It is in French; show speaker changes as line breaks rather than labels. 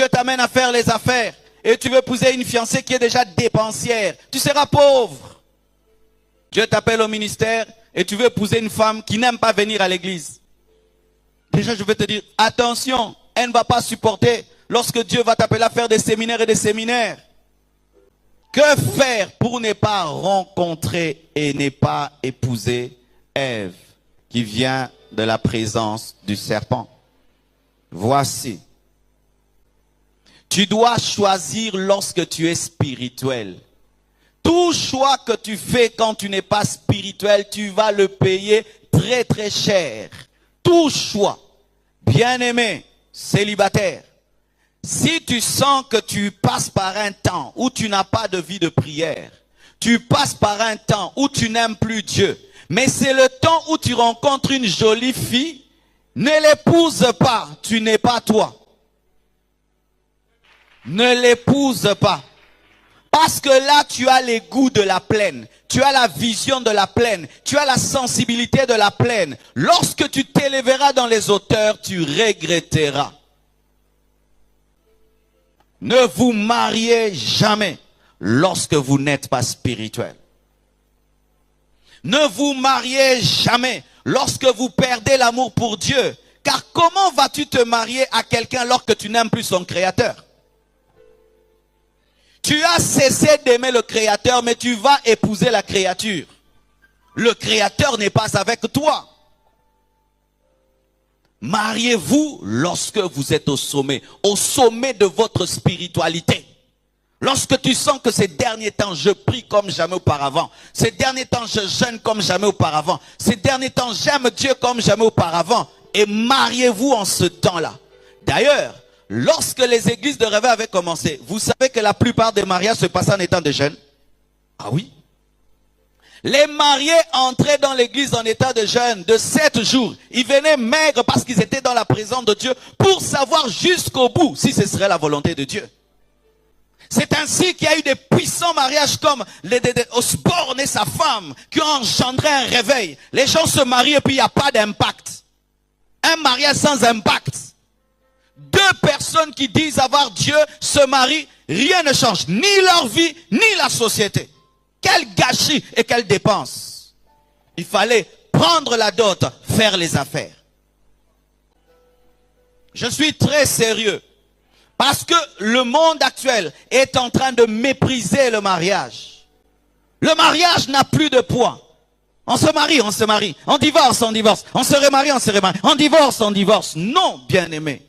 Dieu t'amène à faire les affaires et tu veux épouser une fiancée qui est déjà dépensière, tu seras pauvre. Dieu t'appelle au ministère et tu veux épouser une femme qui n'aime pas venir à l'église. Déjà, je veux te dire, attention, elle ne va pas supporter lorsque Dieu va t'appeler à faire des séminaires et des séminaires. Que faire pour ne pas rencontrer et ne pas épouser Ève, qui vient de la présence du serpent? Voici. Tu dois choisir lorsque tu es spirituel. Tout choix que tu fais quand tu n'es pas spirituel, tu vas le payer très très cher. Tout choix. Bien-aimé, célibataire. Si tu sens que tu passes par un temps où tu n'as pas de vie de prière, tu passes par un temps où tu n'aimes plus Dieu, mais c'est le temps où tu rencontres une jolie fille, ne l'épouse pas, tu n'es pas toi. Ne l'épouse pas. Parce que là, tu as les goûts de la plaine. Tu as la vision de la plaine. Tu as la sensibilité de la plaine. Lorsque tu t'élèveras dans les hauteurs, tu regretteras. Ne vous mariez jamais lorsque vous n'êtes pas spirituel. Ne vous mariez jamais lorsque vous perdez l'amour pour Dieu. Car comment vas-tu te marier à quelqu'un alors que tu n'aimes plus son créateur? Tu as cessé d'aimer le créateur, mais tu vas épouser la créature. Le créateur n'est pas avec toi. Mariez-vous lorsque vous êtes au sommet de votre spiritualité. Lorsque tu sens que ces derniers temps, je prie comme jamais auparavant. Ces derniers temps, je jeûne comme jamais auparavant. Ces derniers temps, j'aime Dieu comme jamais auparavant. Et mariez-vous en ce temps-là. D'ailleurs, lorsque les églises de réveil avaient commencé, vous savez que la plupart des mariages se passaient en étant de jeûne. Ah oui. Les mariés entraient dans l'église en état de jeûne de 7 jours. Ils venaient maigres parce qu'ils étaient dans la présence de Dieu pour savoir jusqu'au bout si ce serait la volonté de Dieu. C'est ainsi qu'il y a eu des puissants mariages comme Osborne et sa femme qui ont engendré un réveil. Les gens se marient et puis il n'y a pas d'impact. Un mariage sans impact. Deux personnes qui disent avoir Dieu se marient, rien ne change. Ni leur vie, ni la société. Quel gâchis et quelle dépense. Il fallait prendre la dot, faire les affaires. Je suis très sérieux. Parce que le monde actuel est en train de mépriser le mariage. Le mariage n'a plus de poids. On se marie, on se marie. On divorce, on divorce. On se remarie, on se remarie. On divorce, on divorce. Non, bien-aimé.